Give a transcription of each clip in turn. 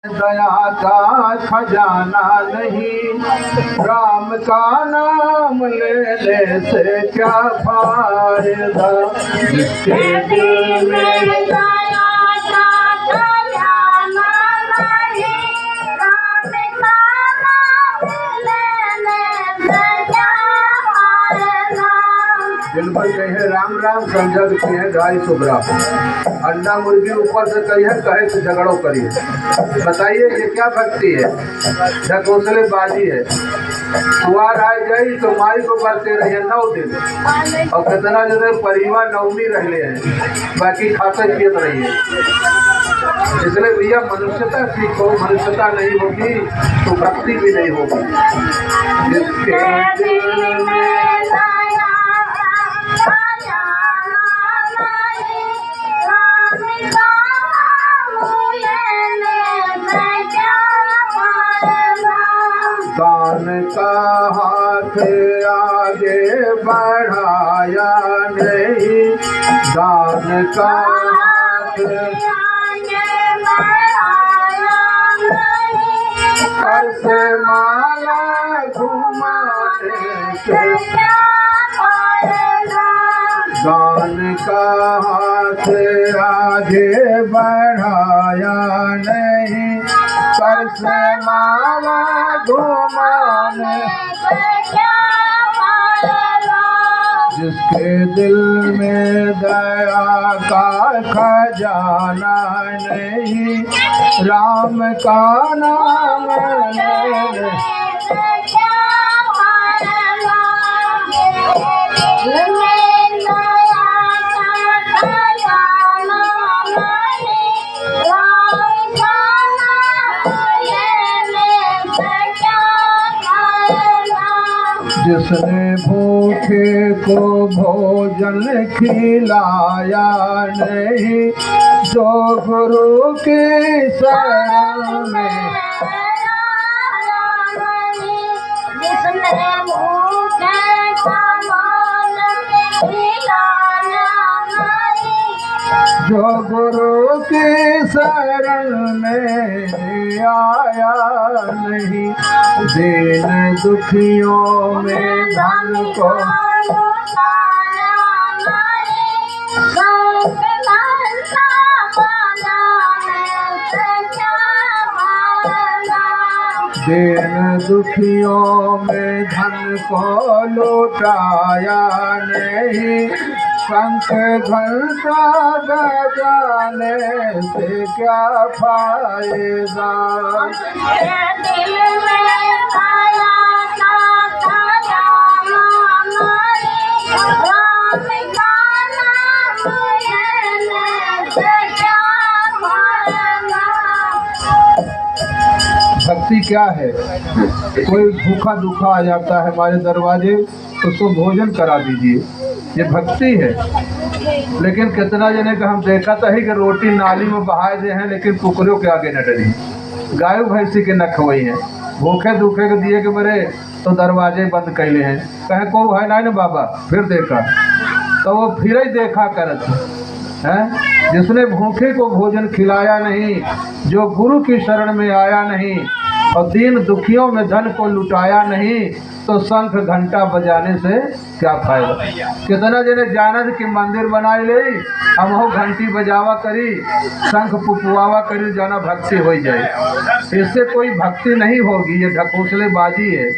दया का खजाना नहीं, राम का नाम लेने से क्या फायदा। जिसके दिल में दया का खजाना नहीं, राम का नाम लेने से क्या फायदा। दिल पर कहे राम राम समझा है 250 ग्राम, अंडा मुर्गी ऊपर से कही है कहे तो झगड़ो करिए। बताइए ये क्या भक्ति है, ढकोसले बाजी है। कुआर आ गई तो माई को बरते रहिए 9 दिन, और कितना जो है परिवार नवमी रह हैं, बाकी खाते पियत रहिए। इसलिए भैया मनुष्यता सीखो, मनुष्यता नहीं होगी तो भक्ति भी नहीं होगी। जिसके दिल में दान का हाथ आगे बढ़ाया नहीं, दान का हाथ कर से माला घुमाने से, दान का हाथ आगे बढ़ाया नहीं, कर से माला घुमाने। जिसके दिल में दया का खजाना नहीं, राम का नाम लेने। जिसने भूखे को भोजन खिलाया नहीं, जो गुरु की शरण में, जिसने भूखे को भोजन खिलाया नहीं, जो गुरु की शरण में आया नहीं, दीन दुखियों में धन को दीन दुखियों में धन को लौटाया नहीं, शंख घंटा बजाने से क्या फायदा। भक्ति क्या है? कोई भूखा दुखा आ जाता है हमारे दरवाजे तो उसको भोजन करा दीजिए, ये भक्ति है। लेकिन कितना जने का हम देखा था ही कि रोटी नाली में बहाए दे हैं, लेकिन कुकरों के आगे न डरी, गायों भैंसी के न खवई हैं, भूखे दुखे के दिए के बरे तो दरवाजे बंद कैले हैं। कहे को है ना बाबा, फिर देखा तो वो फिर ही देखा करत है। जिसने भूखे को भोजन खिलाया नहीं, जो गुरु की शरण में आया नहीं, और दीन दुखियों में धन को लुटाया नहीं, तो शंख घंटा बजाने से क्या फायदा। कितना जने जानत कि मंदिर बनाए ले हम हो घंटी बजावा करी, शंख पुपवावा करी, जाना भक्ति हो जाए। इससे कोई भक्ति नहीं होगी, ये ढकोसले बाजी है।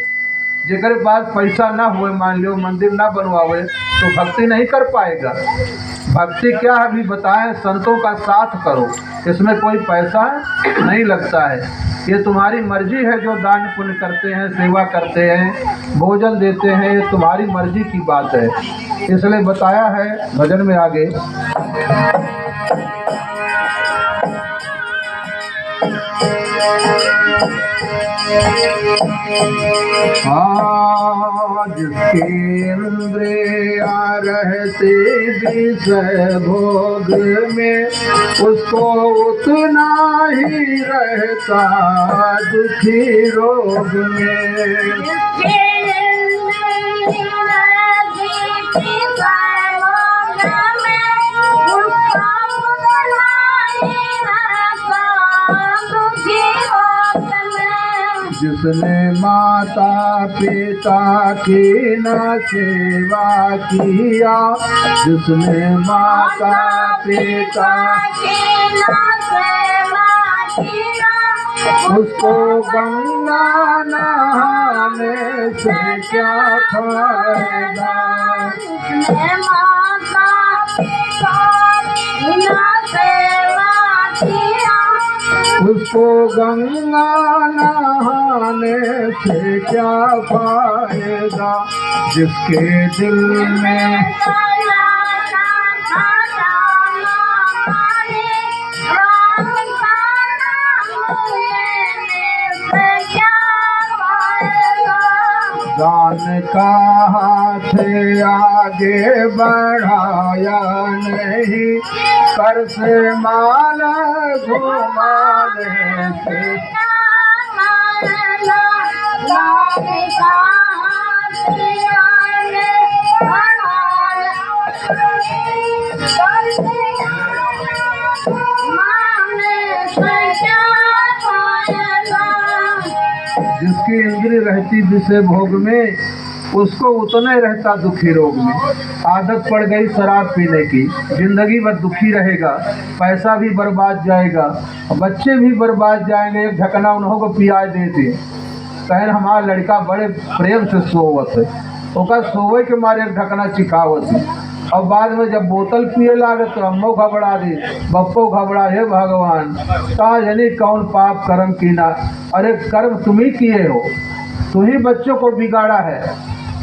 जेकर पास पैसा ना हुए, मान लो मंदिर ना बनवावे, तो भक्ति नहीं कर पाएगा। भक्ति क्या है अभी बताएं, संतों का साथ करो, इसमें कोई पैसा नहीं लगता है। ये तुम्हारी मर्जी है, जो दान पुण्य करते हैं, सेवा करते हैं, भोजन देते हैं, ये तुम्हारी मर्जी की बात है। इसलिए बताया है भजन में आगे, जिसके इंद्रिया रहते विषय भोग में, उसको उतना ही रहता दुखी रोग में। जिसने माता पिता की न सेवा किया, जिसने माता पिता उसको गंगा नहाने से क्या फायदा। उसको गंगा नहाने से क्या फायदा, जिसके दिल में दान का हाथ आगे बढ़ाया नहीं, कर से माला घुमाने से। जिसकी इंद्री रहती विषय भोग में, उसको उतना ही रहता दुखी रोग में। आदत पड़ गई शराब पीने की, जिंदगी भर दुखी रहेगा, पैसा भी बर्बाद जाएगा, बच्चे भी बर्बाद जाएंगे। एक ढकना उन्हों को पिया देते, कहें हमारा लड़का बड़े प्रेम से सोवत है, ओका सोवे के मारे एक ढकना चिखावत है। और बाद में जब बोतल पिए लागे तो अम्मो घबरा दी, बप्पो घबरा, हे भगवान का जानी कौन पाप कर्म कीना। अरे कर्म तुम ही किए हो, तुम ही बच्चों को बिगाड़ा है।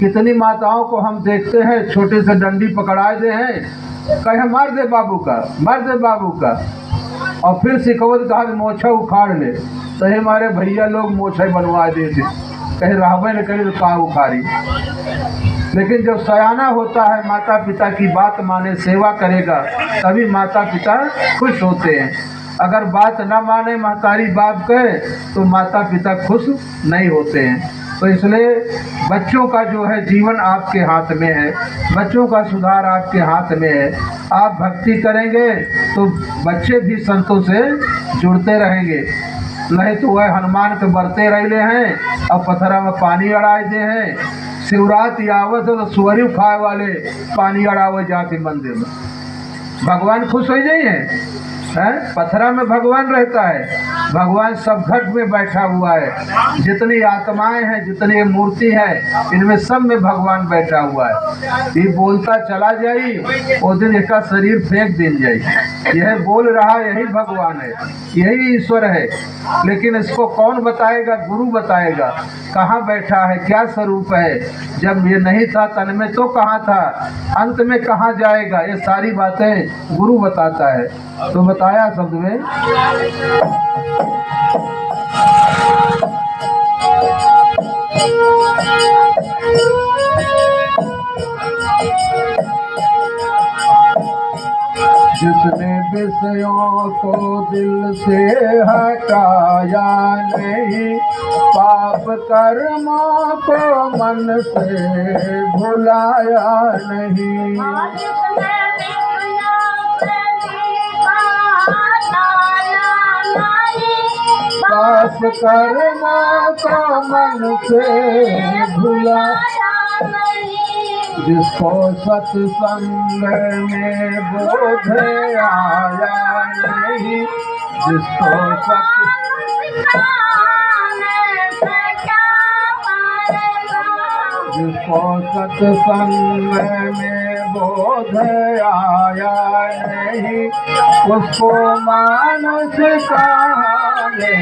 कितनी माताओं को हम देखते हैं छोटे से डंडी पकड़ाए दे हैं, कहे मार दे बाबू का, मार दे बाबू का, और फिर सिखवत कहा मोछा उखाड़ ले, तो हमारे भैया लोग मोछे बनवा देते, कहीं रहबे न करे तो का उखाड़ी। लेकिन जब सयाना होता है, माता पिता की बात माने, सेवा करेगा, तभी माता पिता खुश होते हैं। अगर बात न माने महतारी बाप के, तो माता पिता खुश नहीं होते हैं। तो इसलिए बच्चों का जो है जीवन आपके हाथ में है, बच्चों का सुधार आपके हाथ में है। आप भक्ति करेंगे तो बच्चे भी संतों से जुड़ते रहेंगे, नहीं तो वह हनुमान के बरते रहले हैं और पत्थरा में पानी अड़ाए दे हैं। शिवरात्रि आवत तो सुअरी खाए वाले पानी अड़ावे जाके मंदिर में, भगवान खुश हो जाइए। पथरा में भगवान रहता है, भगवान सब घट में बैठा हुआ है। जितनी आत्माएं हैं, जितनी मूर्ति है, इनमें सब में भगवान बैठा हुआ है। ये बोलता चला जाई, उस दिन इसका शरीर फेंक दिन जाई। यह बोल रहा यही भगवान है, यही ईश्वर है। लेकिन इसको कौन बताएगा? गुरु बताएगा कहाँ बैठा है, क्या स्वरूप है। जब ये नहीं था तन में तो कहाँ था, अंत में कहाँ जाएगा, ये सारी बातें गुरु बताता है। तो बताया शब्द में जिसने विषयों को दिल से हटाया नहीं, पाप कर्मों को मन से भुलाया नहीं। पाप कर्मों को मन से भुलाया नहीं। जिसको सत्संग में बोध आया नहीं, जिसको सत्संग में बोध आया नहीं, उसको मानस कहानी।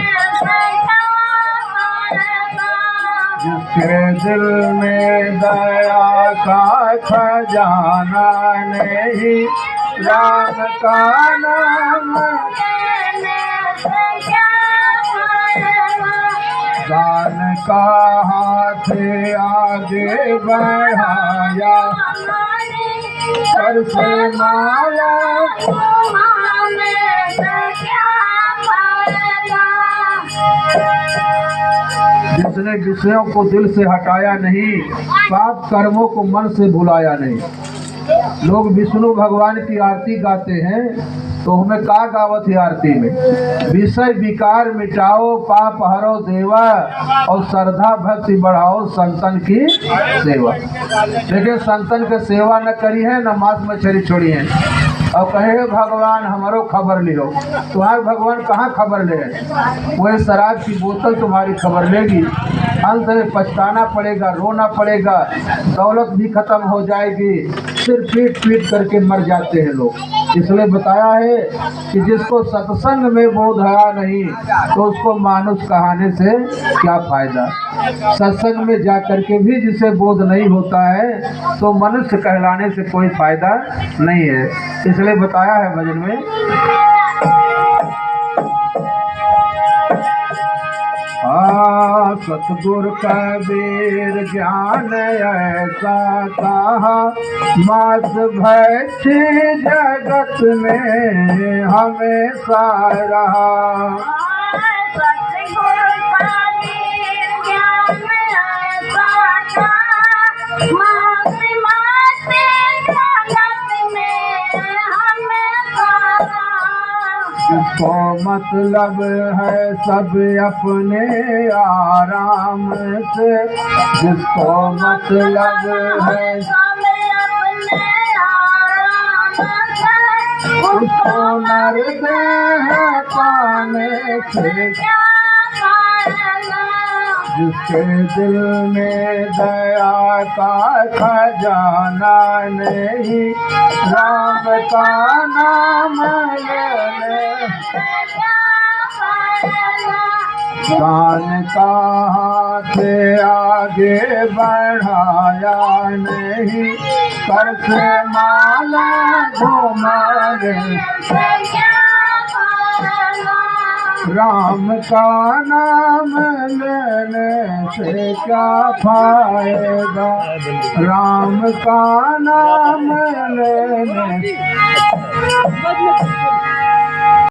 जिसके दिल में दया का खजाना नहीं, राम का नाम दान का हाथ आगे बढ़ाया, कर से माला जिसने विषयों को दिल से हटाया नहीं, पाप कर्मों को मन से भुलाया नहीं। लोग विष्णु भगवान की आरती गाते हैं, तो हमें का गावत है आरती में, विषय विकार मिटाओ पाप हरो देवा और श्रद्धा भक्ति बढ़ाओ संतन की सेवा। लेकिन संतन के सेवा न करी है न मांस मछली छोड़ी है और कहे भगवान हमारो खबर लियो। तुम्हारे भगवान कहाँ खबर ले, वही शराब की बोतल तुम्हारी खबर लेगी। अंत में पछताना पड़ेगा, रोना पड़ेगा, दौलत भी खत्म हो जाएगी, सिर पीट पीट करके मर जाते हैं लोग। इसलिए बताया है कि जिसको सत्संग में बोध आया नहीं तो उसको मानुष कहाने से क्या फायदा। सत्संग में जा करके भी जिसे बोध नहीं होता है तो मनुष्य कहलाने से कोई फायदा नहीं है। इसलिए बताया है भजन में, सतगुर कबीर ज्ञान ऐसा कहा, मास भैठी जगत में हमेशा रहा। सतगुर कबीर ज्ञान ऐसा कहा, मास भैठी जगत में हमेशा रहा। जिसको मतलब है सब अपने आराम से, जिसको मतलब है उसको नर्द है पाने से। जिसके दिल में दया का खजाना नहीं, राम का नाम लेने दान का हाथ आगे बढ़ाया नहीं, कर से माला घुमाने। राम का नाम लेने से क्या फायदा, राम का नाम लेने